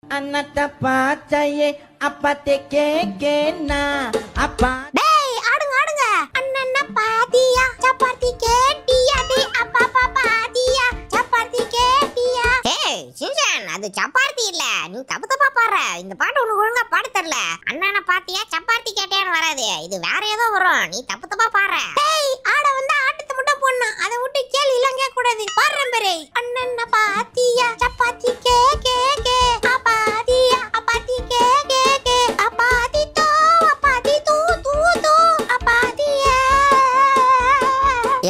Anak pacaye apa tekekena apa? Dey, ஆடுங்க அண்ணன்னா பாதியா சப்பாத்தி கேட்டியா டேய் அப்பா பாதியா சப்பாத்தி கேட்டியா ஏய் சின்சான் அது சப்பாத்தி இல்ல நீ தப்பு பாடுற இந்த பாட்டு உனக்கு ஒழுங்கா பாட தெரியல அண்ணன்னா பாத்தியா சப்பாத்தி கேட்டியான்னு வராது இது வேற ஏதோ வரும் நீ தப்பு பாடுற டேய் ஆட வந்து ஆட்டத்தை மட்டும் போடணும் அதை விட்டு கேள்வி எல்லாம் கேட்க கூடாது பாடுறேன் பாரு அண்ணன்னா பாத்தியா chapati K K K அப்பாதியா அப்பாத்தி K K K அப்பாதி தோ அப்பாதி தூ தூ தூ அப்பாதியா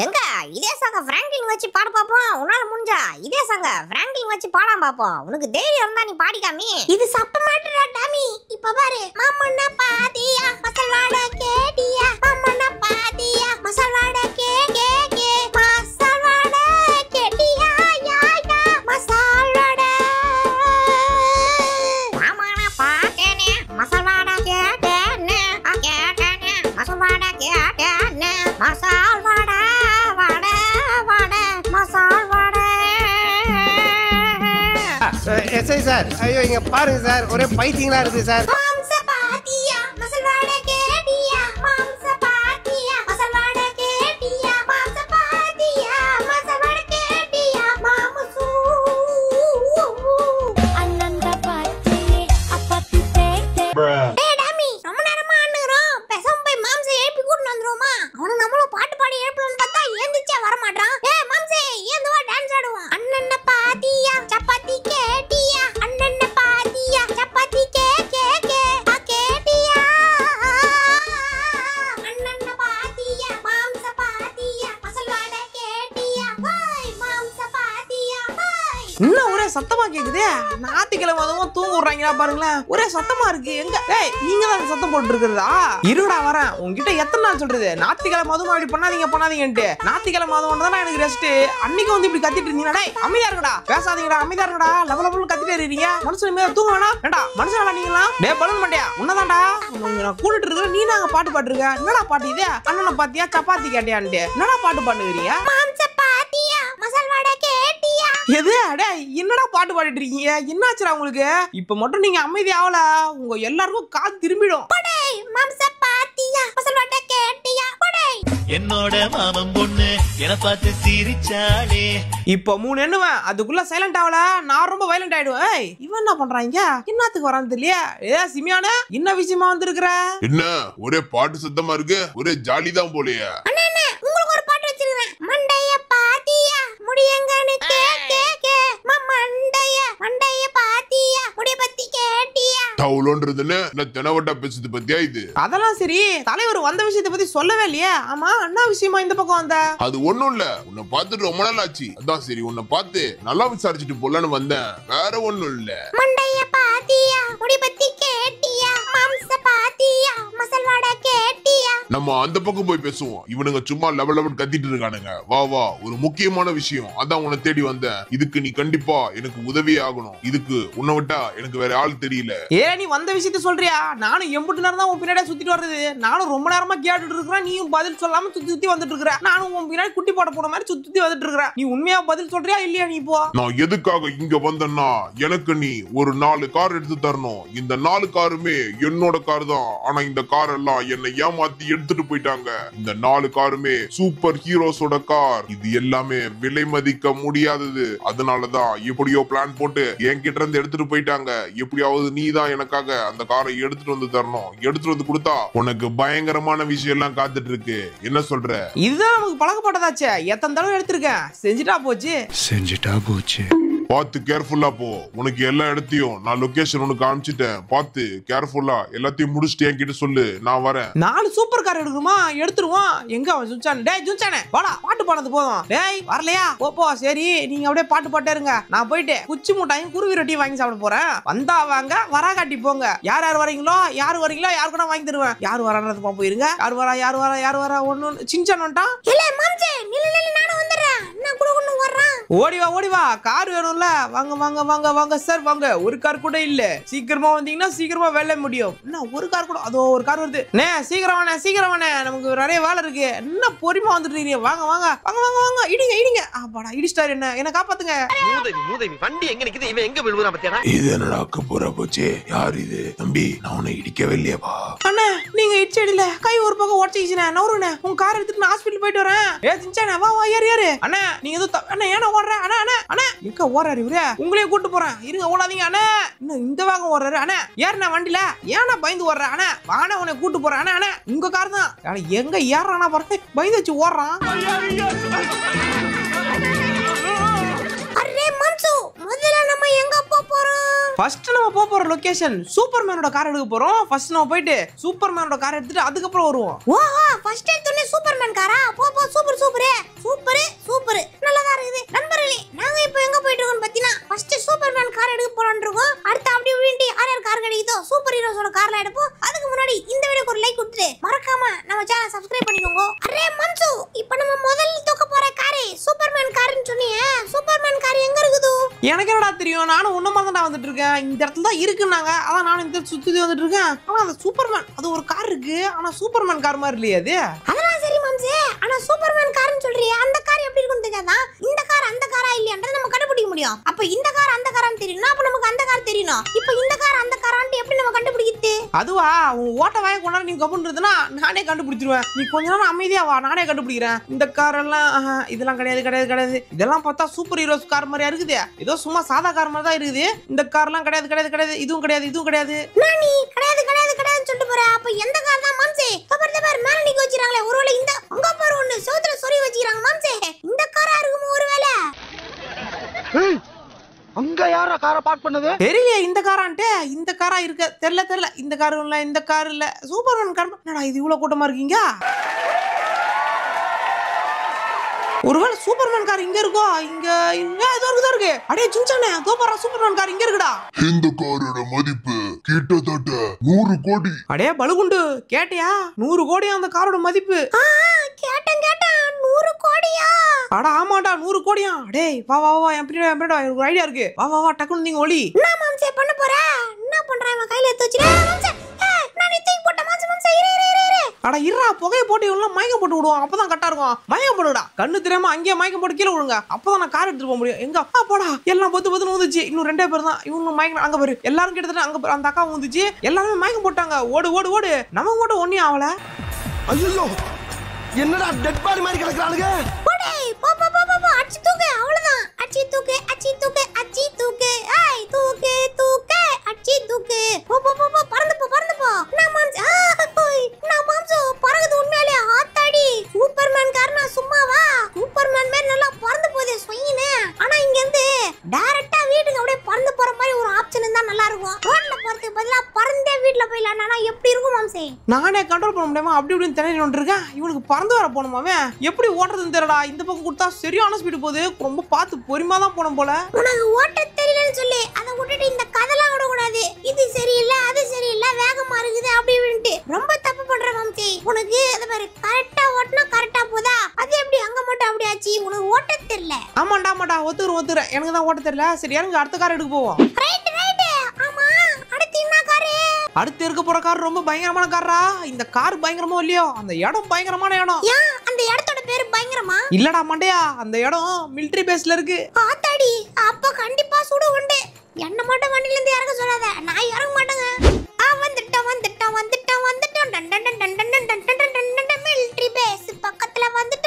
எங்க இதே சாங்க பிராங்க்லின் வச்சு பாட பாப்போம் உன்னால முடிஞ்சா இதே சாங்க பிராங்க்லின் வச்சு பாடாம பாப்போம் உனக்கு தைரியம் இருந்தா நீ பாடிக்காமி இது சப்ப மாட்டடா டாமி இப்ப பாரு மாமன்னா பாதியா மசால் வாடா கேடியா மாமன்னா பாதியா மசால் வாடா கே கே கே மசால் வாடா கேடியா யா யா மசால் வாடா மாமன்னா பாதேனே மசால் வாடா கேடேனே கேடேனே மசால் வாடா கேடேனே மசால் வாடா வாடா வாடா மசால் வாடா எஸ்ஐ சார் ஐயோ இங்க பாருங்க சார் ஒரே பைத்தியங்களா இருக்கு சார் மாம்ச பாத்தியா மசால் வாடா கேடியா மாம்ச பாத்தியா மசால் வாடா கேடியா மாம்ச பாத்தியா மசால் வாடா கேடியா மாமுசு அண்ணன்டா பாத்தியே அப்பத்தி தேத்தே டேய் டாமி ரொம்ப நேரமா ஆடுறோம் பேசாம போய் மாம்ச எழுப்பி கூட்டிட்டு வந்துருவோமா அவனுக்கு நம்மள பாட்டு பாடி எழுப்பணும்னு பார்த்தா ஏந்திச்சே வர மாட்டான் ஏய் மாம்சே ஏந்துவா டான்ஸ் ஆடுவான் அண்ணன்ன பாத்தியா சப்பாத்தி கேட்டியா அண்ணன்ன பாத்தியா சப்பாத்தி கே கே கே கேட்டியா அண்ணன்ன பாத்தியா மாம்ச பாத்தியா மசால் வாடா கேட்டியா ஹாய் மாம்ச பாத்தியா ஹாய் இன்னும் ஒரே சத்தமா கேக்குதே ஞாயிற்றுக்கிழமை அதுவும் தூங்க விடுறாங்களா பாருங்களேன் ஒரே சத்தமா இருக்கு எங்க ஏய் நீங்க தான் சத்தம் போட்டு இருக்கிறதா இருடா வரேன் உங்ககிட்ட எத்தனை நாள் சொல்றது ஞாயிற்றுக்கிழமை அதுவும் அப்படி பண்ணாதீங்கன்ட்டு ஞாயிற்றுக்கிழமை அதுவும் தான் எனக்கு ரெஸ்ட் அன்னைக்கு வந்து இப்படி கத்திட்டு இருந்தீங்க டேய் அமைதியா இருக்கடா பேசாதீங்கடா அமைதியா இருக்கடா லெவல் கத்திட்டே இருக்கீங்க மனுஷன் மேல தூங்க வேணாம் ஏண்டா மனுஷனா நீங்களா டேய் பலன் மாட்டியா உன்னதான்டா நான் கூட்டிட்டு இருக்கிற நீ நாங்க பாட்டு பாட்டுருக்க என்னடா பாட்டு இது அண்ணனை பாத்தியா சப்பாத்தி கேட்டியான்ட்டு என்னடா பாட்டு பாட்டுக்கிறீங்க மாம்ச பாத்தியா மசால் வாடா கேட்டியா எது அடே என்னடா பாட்டு பாடிட்டு இருக்கீங்க என்னாச்சுடா உங்களுக்கு இப்ப மட்டும் நீங்க அமைதி ஆகல உங்க எல்லாருக்கும் காது திரும்பிடும் டேய் மாம்ச பாத்தியா மசால் வாடா கேட்டியா டேய் என்னோட மாமன் பொண்ணு என பார்த்து சிரிச்சாளே இப்ப 3 எண்ணுவேன் அதுக்குள்ள சைலண்ட் ஆகல நான் ரொம்ப வைலண்ட் ஆயிடுவேன் ஏய் இவன் என்ன பண்றாங்க என்னத்துக்கு வரான்னு தெரியல ஏ சிமியான என்ன விஷயமா வந்திருக்கிற என்ன ஒரே பாட்டு சத்தமா இருக்கு ஒரே ஜாலி தான் போலயே அண்ணே உங்களுக்கு ஒரு பாட்டு வச்சிருக்கேன் மண்டைய பாத்தியா முடியங்கன்னு கே கே கே மண்டைய பாத்தியா முடிய பத்தி கேட்டியா டவுலோன்றதுன்னு நான் தெனவட்டா பேசுது பத்தியா இது அதெல்லாம் சரி தலைவர் வந்த விஷயத்தை பத்தி சொல்லவே இல்லையே ஆமா என்ன விஷயமா இந்த பக்கம் வந்த அது ஒண்ணும் இல்ல உன்னை பார்த்துட்டு ரொம்ப நாள் ஆச்சு அதான் சரி உன்னை பார்த்து நல்லா விசாரிச்சுட்டு போலான்னு வந்தேன் வேற ஒண்ணும் இல்ல மண்டைய பாத்தியா முடிய பத்தி கேட்டியா மாம்ச பாத்தியா மசால் வாடா கேட்டியா நம்ம அந்த பக்கம் போய் பேசுவோம் இவனுங்க சும்மா லெவல் கத்திட்டு இருக்கானுங்க வா வா ஒரு முக்கியமான விஷயம் அதான் உன்னை தேடி வந்தேன் இதுக்கு நீ கண்டிப்பா எனக்கு உதவியே ஆகணும் இதுக்கு உன்னை விட்டா எனக்கு வேற ஆள் தெரியல ஏ நீ வந்த விஷயத்த சொல்றியா நானும் எம்புட்டு நேரம் தான் உன் பின்னாடியே சுத்திட்டு வர்றது நானும் ரொம்ப நேரமா கேட்டுட்டு இருக்கிறேன் நீயும் பதில் சொல்லாம சுத்தி வந்துட்டு இருக்கிற நானும் உன் பின்னாடி குட்டி போட போன மாதிரி சுத்தி வந்துட்டு இருக்கிறேன் நீ உண்மையா பதில் சொல்றியா இல்லையா நீ இப்போ நான் எதுக்காக இங்க வந்தேன்னா எனக்கு நீ ஒரு 4 கார் எடுத்து தரணும் இந்த 4 காருமே என்னோட கார் தான் ஆனா இந்த கார் எல்லாம் என்னை ஏமாத்தி எடுத்துட்டு போயிட்டாங்க இந்த 4 காருமே சூப்பர் ஹீரோஸோட கார் இது எல்லாமே விலை மதிக்க முடியாதது அதனாலதான் எப்படியோ பிளான் போட்டு என்கிட்ட இருந்து எடுத்துட்டு போயிட்டாங்க எப்படியாவது நீ தான் எனக்காக அந்த காரை எடுத்துட்டு வந்து தரணும் எடுத்துட்டு வந்து கொடுத்தா உனக்கு பயங்கரமான விஷயம் எல்லாம் காத்துட்டு இருக்கு என்ன சொல்ற இதுதான் நமக்கு பழக்கப்பட்டதாச்சே எத்தனை தடவை எடுத்திருக்கேன் செஞ்சுட்டா போச்சு பார்த்து கேர்ஃபுல்லா போ உனக்கு எல்லா இடத்தையும் நான் லொகேஷன் உனக்கு காமிச்சிட்டேன் பார்த்து கேர்ஃபுல்லா எல்லாத்தையும் முடிச்சுட்டு என்கிட்ட சொல்லு நான் வரேன் 4 சூப்பர் கார் எடுக்கணுமா எடுத்துருவோம் எங்க அவன் சுச்சான் டேய் சுச்சானே வாடா பாட்டு பாடுறது போதும் டேய் வரலையா போ சரி நீங்க அப்படியே பாட்டு பாட்டே இருங்க நான் போயிட்டு குச்சி முட்டாயும் குருவி ரொட்டியும் வாங்கி சாப்பிட போறேன் வந்தா வாங்க வரா காட்டி போங்க யார் வரீங்களோ யாரு கூட வாங்கி தருவேன் யார் வரான்றது பாப்போம் இருங்க யார் வரா ஒண்ணு சின்சான் வந்துட்டான் இல்ல மாம்சே நில்லு நானும் வந்துறேன் நான் கூட ஒண்ணு வர்றேன் ஓடி வா கார் வேணும்ல. வாங்க வாங்க வாங்க வாங்க சார் வாங்க. ஒரு கார் கூட இல்ல. சீக்கிரமா வந்தீங்கன்னா சீக்கிரமா வேலை முடியும். என்ன ஒரு கார் கூட? அதோ ஒரு கார் வருது. சீக்கிரம் வாணே நமக்கு நிறைய வேலை இருக்கு. என்ன பொறுமையா வந்துட்டு இருக்கீங்க? வாங்க வாங்க வாங்க வாங்க வாங்க. இடிங்க. ஆப்பாடா இடிஸ்டார். என்ன காப்பாத்துங்க. மூதேவி வண்டி எங்க நிக்குது? இவன் எங்க விழுவுறான் பத்தியா? இது என்னடா அக்கப்பூரா போச்சு. யார் இது? தம்பி நான் உன்னை இடிக்கவே இல்லையாப்பா. அண்ணா நீங்க இடிச்சடில கை ஒரு பக்கம் உடச்சிச்சுண்ணே. நவருண்ணே உங்க கார் எடுத்துட்டு நான் ஹாஸ்பிட்டல் போயிட்டு வரேன். சின்சானே வா ஏறு. அண்ணா நீங்க எதுவும் அண்ணா ஏன்னா ஓடுற? அண்ணா எங்க ஓடுறாரு இவரு? உங்களையும் கூட்டு போறேன். இருங்க ஓடாதீங்க அண்ணா. இன்னும் இந்த வாங்க ஓடுறாரு. அண்ணா ஏறண்ணா வண்டியில. ஏன்னா பயந்து ஓடுற? அண்ணா வாண்ணா உன்னை கூட்டு போறேன். அண்ணா உங்க கார் தான். எங்க ஏறானா பாருங்க. பயந்து வச்சு ஓடுறான். அரே மன்சு முதல்ல நம்ம எங்க போறோம்? ஃபர்ஸ்ட் நம்ம போற லொகேஷன் சூப்பர்மேனோட கார் எடுக்க போறோம். ஃபர்ஸ்ட் நம்ம போயிட்டு சூப்பர்மேனோட கார் எடுத்துட்டு அதுக்கு அப்புறம் வருவோம். ஓஹோ ஃபர்ஸ்ட் எடுத்தோனே சூப்பர்மேன் காரா? போ சூப்பர் நல்லதா இருக்குது. நண்பர்களே நாங்க இப்போ எங்க போயிட்டு இருக்கோம் பாத்தீனா ஃபர்ஸ்ட் சூப்பர்மேன் கார் எடுக்க போறோம்னு இருக்கோம். அடுத்து அப்படி இப்படின்னு யார் கார் கிடைக்குதோ சூப்பர் ஹீரோஸோட கார்ல எடுப்போம். அதுக்கு முன்னாடி இந்த வீடியோக்கு ஒரு லைக் கொடுத்து மறக்காம நம்ம சேனலை சப்ஸ்கிரைப் பண்ணிக்கோங்க. அரே மன்சு இப்போ நம்ம முதல்ல தூக்க போற கார் சூப்பர்மேன் கார்னு சொன்னீங்க. சூப்பர்மேன் கார் எங்க இருக்குது? எனக்கு என்னடா தெரியும்? நானும் ஒண்ணு மாதிரி தான் வந்துட்டு இருக்கேன். இந்த இடத்துல தான் இருக்குன்னாங்க. அதான் நானும் இந்த சுத்தி வந்துட்டு இருக்கேன். ஆனா அந்த சூப்பர்மேன் அது ஒரு கார் இருக்கு. ஆனா சூப்பர்மேன் கார் மாதிரி இல்லையா அது? அதெல்லாம் சரி மாம்சே. ஆனா சூப்பர்மேன் கார்னு சொல்றியே அந்த கார் எப்படி இருக்குன்னு தெரியாதா? இந்த கார் அந்த காரா இல்லையான்றத நம்ம கண்டுபிடிக்க முடியும். அப்ப இந்த கார் அந்த காரான்னு தெரியணும். அப்ப நமக்கு அந்த கார் தெரியணும். இப்போ இந்த கார் அந்த காரான்னு எப்படி நம்ம கண்டுபிடிக்கிறது? அதுவா உன் ஓட்ட வாய கொண்டாட நீ கப்புன்றதுன்னா நானே கண்டுபிடிச்சிருவேன். நீ கொஞ்ச நேரம் அமைதியா வா, நானே கண்டுபிடிக்கிறேன். இந்த கார் எல்லாம் இதெல்லாம் கிடையாது. இதெல்லாம் பார்த்தா சூப்பர் ஹீரோஸ் கார் மாதிரியா இருக்குது. ஏதோ சும்மா சாதா கார் மாதிரி தான் இருக்குது. இந்த கார்லாம் கிடையாது. இதுவும் கிடையாது. நானி கிடையாதுன்னு சொல்லிட்டு போற. அப்ப எந்த கார் தான் மாம்சே? பாரு மேல நிக்க வச்சிராங்களே. ஒருவேளை இந்த அங்க பாரு ஒண்ணு சோத்துல சொறி வச்சிராங்க மாம்சே. இந்த காரா இருக்குமோ ஒருவேளை? அங்க யாரா காரை பார்க் பண்ணது? தெரியல இந்த காரான்ட்டு. இந்த காரா இருக்க தெரியல. இந்த கார் இல்ல சூப்பர்மேன் கார். என்னடா இது இவ்வளவு கூட்டமா இருக்கீங்க? ஒருவேளை சூப்பர்மேன் கார் இங்க இருக்கோ? இங்க ஏதோ இருக்கு. அடே சின்சானே தோபரா சூப்பர்மேன் கார் இங்க இருக்குடா. இந்த காரோட மதிப்பு கிட்டத்தட்ட 100 கோடி. அடே பலுகுண்டு கேட்டியா? 100 கோடி அந்த காரோட மதிப்பு. கேட்டேன் 100 கோடியா? அட ஆமாடா 100 கோடியா. அடே வா என் பின்னாடி எனக்கு ஒரு ஐடியா இருக்கு. வா டக்குனு நீங்க ஒளி. என்ன மாம்சே பண்ண போற? என்ன பண்றான் இவன்? கையில எடுத்து வச்சிரேன் மாம்சே. நான் தூக்கி போட்ட மாம்சே இரு. அட இருடா புகையை போட்டு இவெல்லாம் மயக்கம் போட்டு விடுவோம். அப்பதான் கரெக்டா இருக்கும். மயக்கம் போடுடா. கண்ணு தெரியாம அங்கேயே மயக்கம் போட்டு கீழே விடுங்க. அப்பதான் நான் கார் எடுத்துட்டு போக முடியும். எங்க அப்பா போடா எல்லாம் பொத்து ஊந்துச்சு. இன்னும் 2 பேர் தான். இவங்க மயக்கம் அங்க பாரு. எல்லாரும் கிட்டத்தட்ட அங்க அந்த அக்கா ஊந்துச்சு. எல்லாருமே மயக்கம் போட்டாங்க. ஓடு நமக்கு மட்டும் ஒண்ணே ஆகல. ஐயோ என்னடா டெட் பாடி மாதிரி கிடக்குறானுங்க. போடே போ அச்சி தூக்கு. அவ்வளவுதான். அச்சி தூக்கு. ஏய் தூக்கு அச்சி தூக்கு. போ பறந்து போ. நான் மாம்சோ பறகுது உண்மையிலே. ஆத்தாடி சூப்பர்மேன் கார்னா சும்மாவா? சூப்பர்மேன் மாதிரி நல்லா பறந்து போதே சொயினே. ஆனா இங்க இருந்து டைரக்டா வீட்டுக்கு அப்படியே பறந்து போற மாதிரி ஒரு ஆப்ஷன் இருந்தா நல்லா இருக்கும். ரோட்ல போறதுக்கு பதிலா பறந்தே வீட்ல போயிடலாம். ஆனா எப்படி இருக்கும் மாம்சே? நானே கண்ட்ரோல் பண்ண முடியாம அப்படி இப்படின்னு திணறி இருக்கேன். இவனுக்கு பறந்து வர போகணுமாவே. எப்படி ஓட்டுறதுன்னு தெரியலடா. இந்த பக்கம் கொடுத்தா சரியான ஸ்பீடு போகுது. ரொம்ப பார்த்து பொறுமையா தான் போகணும் போல. உனக்கு ஓட்ட தெரியலன்னு சொல்லி அதை விட்டுட்டு இந்த கதெல்லாம் விடக்கூடாது. இது சரியில்லை அது சரியில்லை வேகமா இருக்குது அப்படி இப்படின்ட்டு ரொம்ப தப்பு பண்ற மாம்சே. உனக்கு அது பாரு கரெக்டா ஓட்டினா கரெக்டா போதா? அது எப்படி அங்க மட்டும் அப்படி ஆச்சு? உனக்கு ஓட்ட தெரியல. ஆமாண்டா ஒத்துக்கிறேன். எனக்கு தான் ஓட்ட தெரியல. சரி எனக்கு அடுத்த கார் எடுக்க போவோம். ரைட். ஆமா அடுத்து என்ன காரு? அடுத்து இருக்க போற கார் ரொம்ப பயங்கரமான காரா. இந்த கார் பயங்கரமோ இல்லையோ அந்த இடம் பயங்கரமான இடம். ஏன் அந்த இடத்தோட பேரு பயங்கரமா? இல்லடா மண்டையா அந்த இடம் மிலிட்டரி பேஸ்ல இருக்கு. ஆத்தாடி அப்ப கண்டிப்பா சுடு உண்டு. என்ன மட்டும் வண்டில இருந்து இறங்க சொல்லாத. நான் இறங்க மாட்டேங்க. வந்துட்டோம் மிலிட்டரி பேஸ் பக்கத்துல வந்துட்டோம்.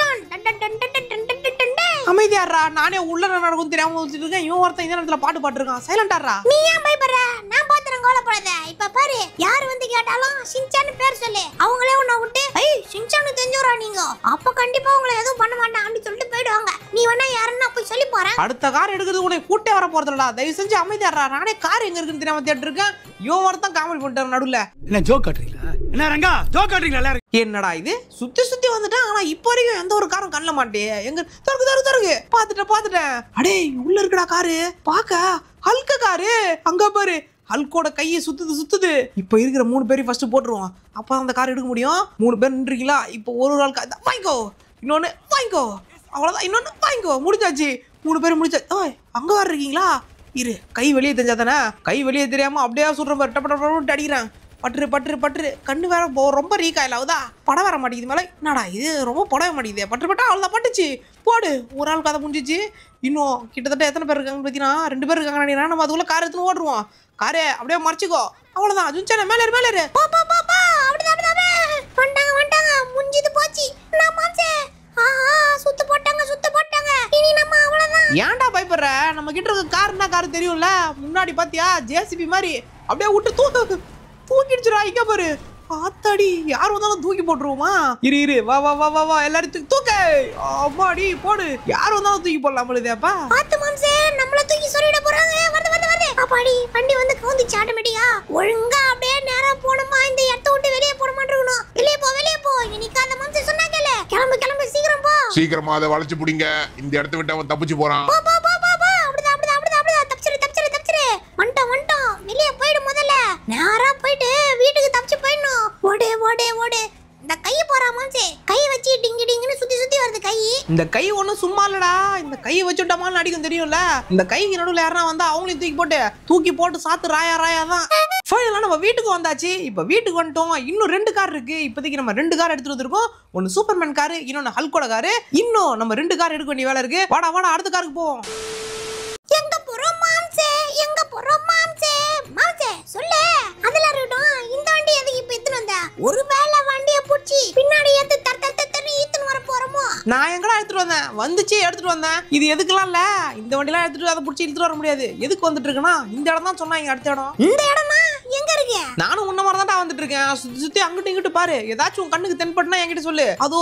அமைதியாரா. நானே உள்ள நடக்கும் தெரியாம வச்சிட்டு இருக்கேன். இவன் ஒருத்தன் இந்த நேரத்துல பாட்டு பாட்டுருக்கான். சைலண்டாரா. நீ ஏன் பயப்படுற? நான் பாத்துறேன் கவலைப்படாத. இப்ப பாரு யாரு வந்து கேட்டாலும் ஷின்சான் பேர் சொல்லு. அவங்களே உன்னை விட்டு ஷின்சான் தெரிஞ்சவரா நீங்க? அப்ப கண்டிப்பா உங்களை எதுவும் பண்ண மாட்டான் அப்படி சொல்லிட்டு போயிடுவாங்க. நீ வேணா யாருன்னா போய் சொல்லி போறேன். அடுத்த கார் எடுக்கிறது உன்னை கூட்டே வர போறதுலடா. தயவு செஞ்சு அமைதியாரா. நானே கார் எங்க இருக்குன்னு தெரியாம தேடிட்டு இருக்கேன். இவன் ஒருத்தன் காமெடி பண்ணிட்டாரு நடுவுல. என்ன ஜோக் காட்டுறீங்களா? என்ன ரங்கா ஜோக் காட்டுறீங்களா எல்லாரும்? என்னடா இது சுத்தி வந்துட்டான். ஆனா இப்போ வரைக்கும் எந்த ஒரு காரும் கண்ணல மாட்டே. எங்க தருக்கு பாத்துட்டேன். அடே உள்ள இருக்குடா காரு. பாக்க ஹல்க காரு. அங்க பாரு ஹல்கோட கையை சுத்துது. இப்போ இருக்கிற 3 பேரையும் ஃபர்ஸ்ட் போட்டுருவோம். அப்பதான் அந்த கார் எடுக்க முடியும். 3 பேர் நின்றீங்களா? இப்போ ஒரு ஆள் வாங்கிக்கோ. இன்னொன்னு வாங்கிக்கோ. அவ்வளவுதான். இன்னொன்னு வாங்கிக்கோ. முடிஞ்சாச்சு. 3 பேரும் முடிச்சா. ஓய் அங்க வர இருக்கீங்களா? இரு, கை வெளியே தெரிஞ்சா தானே. கை வெளியே தெரியாம அப்படியே சுடுற மாதிரி டப்ப அடிக்கிறேன். பட்டு பட்டு பட்டு கண்ணு வேற ரொம்ப ரீகாயில் ஆகுதா? படம் வர மாட்டேங்குது மேலே. என்னடா இது ரொம்ப படவே மாட்டேங்குது. பட்டு பட்டா அவ்வளோதான் பட்டுச்சு. போடு, ஒரு ஆள் கதை முடிஞ்சிச்சு. இன்னும் கிட்டத்தட்ட எத்தனை பேர் இருக்காங்கன்னு பார்த்தீங்கன்னா 2 பேர் இருக்காங்க நினைக்கிறேன். நம்ம அதுக்குள்ள கார் எடுத்துன்னு ஓடுவோம். காரே அப்படியே மறைச்சிக்கோ. அவ்வளோதான். ஜுன்சானே மேலே மேலே வந்துட்டாங்க முடிஞ்சது போச்சு. நான் மாம்சே சுத்து போட்டாங்க. இனி நம்ம அவ்வளவுதான். ஏன்டா பயப்படுற? நம்ம கிட்ட இருக்க கார்னா கார் தெரியும்ல. முன்னாடி பாத்தியா ஜேசிபி மாதிரி அப்படியே விட்டு தூக்கிடுச்சுடா. இங்க பாரு. ஆத்தாடி, யார் வந்தாலும் தூக்கி போட்டுருவோமா? இரு வா வா வா வா வா எல்லாரும் தூக்க. அம்மாடி போடு. யார் வந்தாலும் தூக்கி போடலாம் நம்மளுதேப்பா. பாத்து மாம்சே, நம்மள தூக்கி சொல்லிட போறாங்க. வந்து அப்பாடி வண்டி வந்து கவுந்துச்சு ஆட்டோமேட்டிக்கா. ஒழுங்கா அப்படியே நேரா போணுமா? இந்த இடத்தை விட்டு வெளியே போட மாட்டேங்கணும். வெளியே போ. இன்னைக்கு அந்த மாம்சே சொன்னா கேளு. கிளம்பு சீக்கிரம் போ. சீக்கிரமா அதை வளைச்சு பிடிங்க. இந்த இடத்த விட்டு அவன் தப்பிச்சு போறான். அப்படிதான் தப்பிச்சிரு. வந்துட்டோம். வெளியே போயிடு. முதல்ல நேரா போயிட்டு வீட்டுக்கு தப்பிச்சு போயிடணும். ஓடு. இந்த கை போறா மாம்சே. கை வச்சு டிங்குன்னு சுத்தி வருது கை. இந்த கை ஒண்ணும் சும்மா இல்லடா. இந்த கையை வச்சுட்டாமான்னு அடிக்கும் தெரியும்ல. இந்த கைக்கு நடுவில் யாரா வந்தா அவங்களையும் தூக்கி போட்டு சாத்து ராயா தான். ஃபைனலா நம்ம வீட்டுக்கு வந்தாச்சு. இப்ப வீட்டுக்கு வந்துட்டோம். இன்னும் 2 கார் இருக்கு. இப்போதைக்கு நம்ம 2 கார் எடுத்துட்டு வந்திருக்கோம். ஒன்னு சூப்பர்மேன் காரு, இன்னொன்னு ஹல்கோட காரு. இன்னும் நம்ம 2 கார் எடுக்க வேண்டிய வேலை இருக்கு. வாடா அடுத்த காருக்கு போவோம். எங்க போறோம் மாம்சே? மாம்சே சொல்லு. அதுல இருக்கட்டும். இந்த வண்டி எதுக்கு இப்ப எடுத்துட்டு வந்த? ஒருவேளை வண்டியை புடிச்சி பின்னாடி எடுத்து தட்டு ஈத்துன்னு வர போறோமோ? நான் எங்கடா எடுத்துட்டு வந்தேன்? வந்துச்சு எடுத்துட்டு வந்தேன். இது எதுக்கெல்லாம் இல்ல. இந்த வண்டிலாம் எடுத்துட்டு அதை புடிச்சு எடுத்துட்டு வர முடியாது. எதுக்கு வந்துட்டு இருக்குன்னா, இந்த இடம் தான் சொன்னாங்க. அடுத்த இடம் இந்த இடமா எங்க இருக்கு? நானும் உன்ன மாதிரி தான் வந்துட்டு இருக்கேன். சுத்தி அங்கிட்டு இங்கிட்டு பாரு. ஏதாச்சும் உன் கண்ணுக்கு தென்பட்டுனா என்கிட்ட சொல்லு. அதோ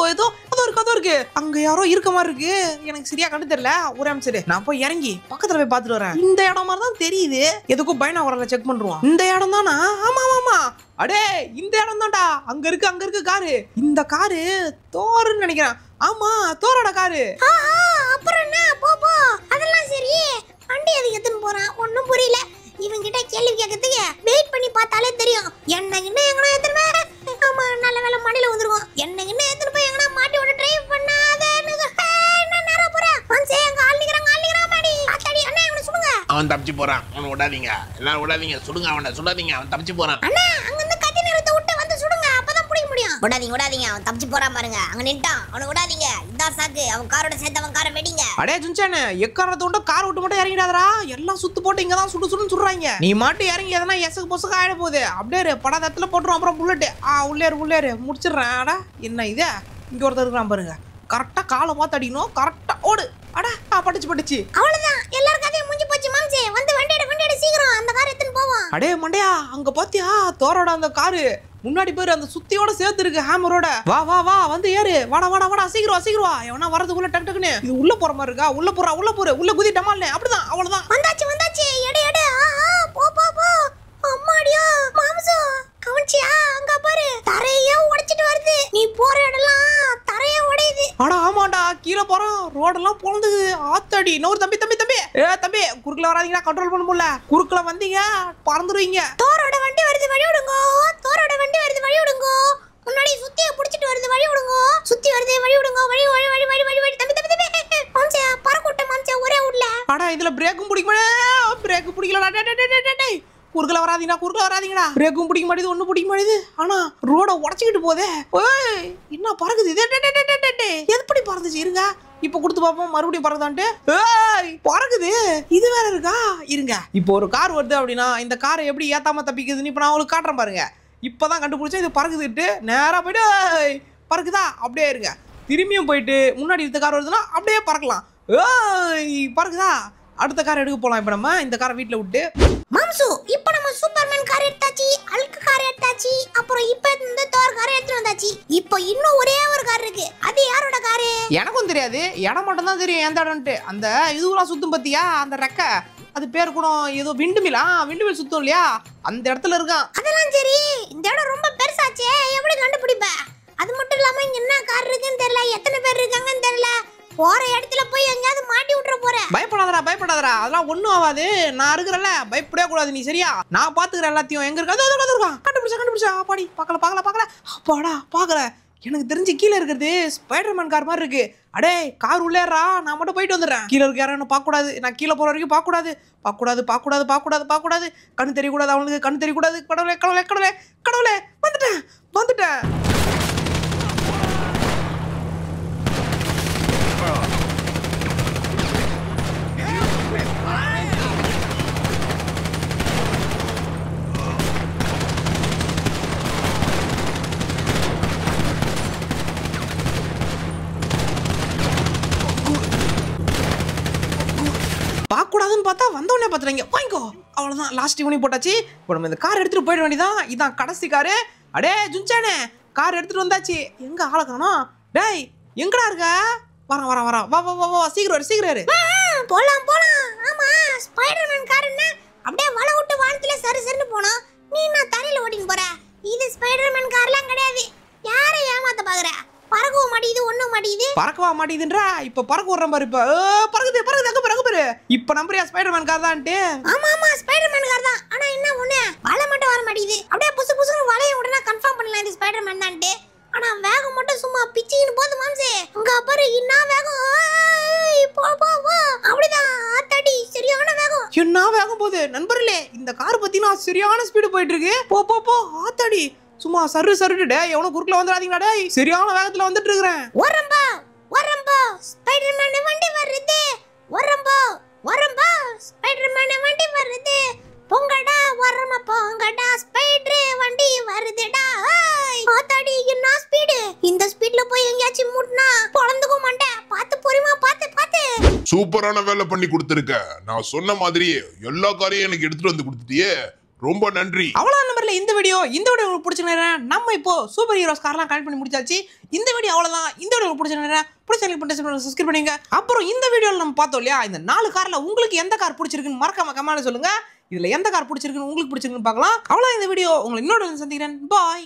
இருக்கு. அங்க யாரோ இருக்க மாதிரி இருக்கு. எனக்கு சரியா கண்டு தெரியல. ஒரே நிமிஷம் நான் போய் இறங்கி பக்கத்துல போய் பாத்துட்டு வரேன். இந்த இடம் மாதிரி தான் தெரியுது. எதுக்கும் பைனா வரல செக் பண்றோம். இந்த இடம் தானா? ஆமா. அடே, இந்த இடம் தான்டா. அங்க இருக்கு காரு. இந்த காரு தோருன்னு நினைக்கிறேன். ஆமா, தோரோட காரு. அப்புறம் என்ன? போ. அதெல்லாம் சரி. வண்டி எதுக்கு எடுத்துன்னு போறான்? ஒன்னும் புரியல. இவன் கிட்ட கேள்வி கேட்கறதுக்கு வெயிட் பண்ணி பார்த்தாலே தெரியும். என்ன எங்கனா எடுத்துன்னு ஆமா, நல்ல வேலை மண்ணில வந்துருவோம். என்ன எடுத்துன்னு போய் எங்கனா மாட்டி விட ட்ரை பண்ணாத. என்ன நேரா போற? மாம்சே, அங்க ஆள் நிக்கறாங்க மாடி. அத்தாடி அண்ணா, இவனை சுடுங்க. அவன் தப்பிச்சு போறான். அவனை விடாதீங்க. எல்லாரும் விடாதீங்க. சுடுங்க அவனை. சுடாதீங்க. அவன் தப்பிச்சு போறான். அண்ணா, அங்க இந்த கத்தி நிறத்தை விட்டு வந்து சுடுங்க. அப்பதான் புடிக்க முடியும். விடாதீங்க. அவன் தப்பிச்சு போறான் பாருங்க. அங்க நின்ட்டான். அவனை விடாதீங்க. இதான் சாக்கு. அவன் காரோட சேர்த்து அவன் காரை வெடிங்க. அடே ஜுன்சானே, எக்காரத்தை விட்டு கார் விட்டு மட்டும் இறங்கிடாதரா. எல்லாம் சுத்து போட்டு இங்கதான் சுடுன்னு சொல்றாங்க. நீ மட்டும் இறங்கி எதனா எசக்கு பொசக்கு ஆயிட போகுது. அப்படியே படாதத்துல போட்டுரும். அப்புறம் புல்லட்டு உள்ளேரு முடிச்சிடுறேன். அடா என்ன இது? இங்க ஒருத்தர் இருக்கிறான் பாருங்க. கரெக்டா காலை பார்த்து அடிக்கணும். கரெக்டா ஓடு. அடா பட்டுச்சு. அவ்வளவுதான். எல்லாரும் கதையும் முடிஞ்சு போச்சு மாம்சே. வந்து வண்டி எடு சீக்கிரம். அந்த காரை எடுத்துன்னு போவோம். அடே மண்டையா, அங்க பாத்தியா தோரோட அந்த காரு முன்னாடி பேரு அந்த சுத்தியோட சேர்த்து இருக்கு ஹேமரோட. வா வந்து ஏறு. வாடா சீக்கிரம் வா. எவனா வரதுக்குள்ள டக்குன்னு இது உள்ள போற மாதிரி இருக்கா? உள்ள போற உள்ள குதி டமால்னே. அப்படிதான். அவ்வளவுதான். வந்தாச்சு. எடு. போ. அம்மாடியோ மாம்சு, கவனிச்சியா? அங்க பாரு, தரையே உடைச்சிட்டு வருது. நீ போற இடம்லாம் தரையே உடையுது. அட ஆமாண்டா, கீழே போறோம். ரோடெல்லாம் பொழந்துது. ஆத்தாடி. இன்னொரு தம்பி தம்பி குறுக்குல வராதீங்களா? கண்ட்ரோல் பண்ண முடியல. குறுக்குல வந்தீங்க பறந்துருவீங்க. தோரோட வண்டி வருது, வழி விடுங்க. முன்னாடி சுத்திய புடிச்சிட்டு வருது, வழி விடுங்க. சுத்தி வருது, வழி விடுங்க. வழி தம்பி மாம்சே, பறக்கூட்ட மாம்சே, ஒரே ஊர்ல. அட இதுல பிரேக்கும் பிடிக்கலடா. குறுக்குல வராதீங்கடா. பிரேக்கும் பிடிக்க மாட்டேது, ஒன்னும் பிடிக்க மாட்டேது. ஆனா ரோட உடச்சிக்கிட்டு போதே. என்ன பறக்குது இது? எப்படி பறந்துச்சு? இருங்க, இப்ப கொடுத்து பாப்போம் மறுபடியும் பறக்குதான்ட்டு. பறக்குது. இது வேற இருக்கா? இருங்க, இப்போ ஒரு கார் வருது அப்படின்னா இந்த காரை எப்படி ஏத்தாம தப்பிக்குதுன்னு இப்ப நான் உங்களுக்கு காட்டுறேன் பாருங்க. இப்பதான் கண்டுபிடிச்சா இது பறக்குதுட்டு. நேரா போயிட்டு பறக்குதா? அப்படியே இருங்க. திரும்பியும் போயிட்டு முன்னாடி இந்த கார் வருதுன்னா அப்படியே பறக்கலாம். பறக்குதா? அடுத்த கார் எடுக்க போலாம். இப்ப நம்ம இந்த காரை வீட்டுல விட்டு மாம்சு, இப்ப நம்ம சூப்பர்மேன் கார் எடுத்தாச்சு, ஹல்க் கார் எடுத்தாச்சு, அப்புறம் இப்ப இந்த தோர் கார் எடுத்து வந்தாச்சு. இப்போ இன்னும் ஒரே ஒரு கார் இருக்கு. அது யாரோட காரு? எனக்கும் தெரியாது. இடம் மட்டும் தான் தெரியும் எந்த இடம்ட்டு. அந்த இதுவெல்லாம் சுத்தும் பத்தியா அந்த ரெக்க, அது பேர் கூட ஏதோ விண்டுமில் சுத்தம் இல்லையா, அந்த இடத்துல இருக்கான். அதெல்லாம் சரி, இந்த இடம் ரொம்ப பெருசாச்சே, எப்படி கண்டுபிடிப்ப? அது மட்டும் இல்லாம இங்க என்ன கார் இருக்குன்னு தெரியல, எத்தனை பேர் இருக்காங்கன்னு தெரியல. போற இடத்துல போய் எங்கயாவது மாட்டி விட்டுற போற. பயப்படாதடா. அதெல்லாம் ஒண்ணும் ஆகாது. நான் இருக்கிறேன்ல, பயப்படவே கூடாது நீ. சரியா? நான் பாத்துக்கிறேன் எல்லாத்தையும். எங்க இருக்காது கண்டுபிடிச்சா. பாடி பார்க்கல. அப்பாடா பாக்குறேன். எனக்கு தெரிஞ்சு கீழே இருக்கிறது ஸ்பைடர்மேன் கார் மாதிரி இருக்கு. அடே கார் உள்ளேறா, நான் மட்டும் போயிட்டு வந்துடுறேன். கீழே இருக்க யாரும் பார்க்க கூடாது, நான் கீழே போற வரைக்கும் பார்க்க கூடாது, பார்க்க கூடாது, பார்க்க கூடாது, பார்க்க கூடாது, பார்க்க கூடாது. கண்ணு தெரியக்கூடாது, அவனுக்கு கண்ணு தெரியக்கூடாது. கடவுளே கடவுளே கடவுளே கடவுளே, வந்துட்டேன் வந்துட்டேன். பார்க்கக்கூடாதுன்னு பார்த்தா வந்தவொடனே பார்த்துட்டாங்க. வாங்கிக்கோ, அவ்வளோதான், லாஸ்ட் இவனி போட்டாச்சு. இப்போ நம்ம இந்த கார் எடுத்துகிட்டு போயிட வேண்டியதான். இதான் கடைசி காரு. அடே ஜுன்சானே, கார் எடுத்துகிட்டு வந்தாச்சு. எங்கே ஆளை காணோம்? டேய் எங்கடா இருக்க? வரேன் வரேன் வரேன், வா வா வா வா, சீக்கிரம் சீக்கிரம். போலாம் போலாம். ஆமா, ஸ்பைடர்மேன் கார் என்ன அப்படியே வலை விட்டு வானத்துல சரி சரின்னு போனோம். நீ நான் தரையில ஓட்டின்னு போற. இது ஸ்பைடர்மேன் கார்லாம் கிடையாது. யாரை ஏமாத்த பாக்குற? பறக்கவா மாட்டேங்குது, ஒண்ணும் மாட்டேங்குது. பறக்கவா மாட்டேங்குதுன்றா? இப்ப பறக்க விடுறேன் பாரு. இப்ப பறக்குது பறக்குது, அங்க பாரு அங்க பாரு. இப்ப நம்புறியா ஸ்பைடர்மேன் கார் தான்ட்டு? ஆமா ஆமா, ஸ்பைடர்மேன் கார் தான். ஆனா என்ன ஒண்ணு, வலை மட்டும் வர மாட்டேங்குது. அப்படியே புசு புசுன்னு வலைய உடனே கன்ஃபார்ம் பண்ணலாம் இது ஸ்பைடர்மேன் தான்ட்டு. ஆனா வேகம் மட்டும் சும்மா பிச்சின்னு போகுது மாம்சே. அங்க பாரு என்ன வேகம். போ போ போ, அப்படிதான் ஆத்தாடி, சரியான வேகம். என்ன வேகம் போகுது நண்பர்களே. இந்த கார் பத்தினா சரியான ஸ்பீடு போயிட்டு இருக்கு. போ போ போ, ஆத்தாடி சும்மா சரு சருட்டு. எவனும் குறுக்கல வந்துடாதீங்கடா. டேய் சரியான வேகத்துல வந்துட்டு இருக்கிறேன். ஓரம்பா ஓரம்பா, ஸ்பைடர்மேன் வண்டி வருது. ஓரம்பா ஓரம்பா, ஸ்பைடர்மேன் வண்டி வருது. பொங்கடா ஓரமா பொங்கடா, ஸ்பைடர் வண்டி வருதுடா. ஆத்தாடி என்ன ஸ்பீடு. இந்த ஸ்பீட்ல போய் எங்கயாச்சும் முட்னா பொளந்துக்க மாட்டேன். பாத்து பொறுமா, பாத்து பாத்து. சூப்பரான வேலை பண்ணி கொடுத்துருக்க. நான் சொன்ன மாதிரியே எல்லா காரையும் எனக்கு எடுத்துட்டு வந்து கொடுத்துட்டியே, ரொம்ப நன்றி. அவ்வளோ நம்பர்ல இந்த வீடியோ உங்களுக்கு பிடிச்சிருந்தா நம்ம இப்போ சூப்பர் ஹீரோஸ் கார்லாம் கனெக்ட் பண்ணி முடிச்சாச்சு. இந்த வீடியோ அவ்வளோதான். இந்த வீடியோ உங்களுக்கு பிடிச்சிருந்தா பிடிச்ச சப்ஸ்கிரைப் பண்ணுங்க. அப்புறம் இந்த வீடியோவில் நம்ம பார்த்தோம் இல்லையா, இந்த 4 கார்ல உங்களுக்கு எந்த கார் பிடிச்சிருக்குன்னு மறக்காம கமெண்ட்ல சொல்லுங்க. இதுல எந்த கார் பிடிச்சிருக்குன்னு உங்களுக்கு பிடிச்சிருக்குன்னு பார்க்கலாம். அவ்வளோ இந்த வீடியோ உங்களை இன்னொரு சந்திக்கிறேன். பாய்.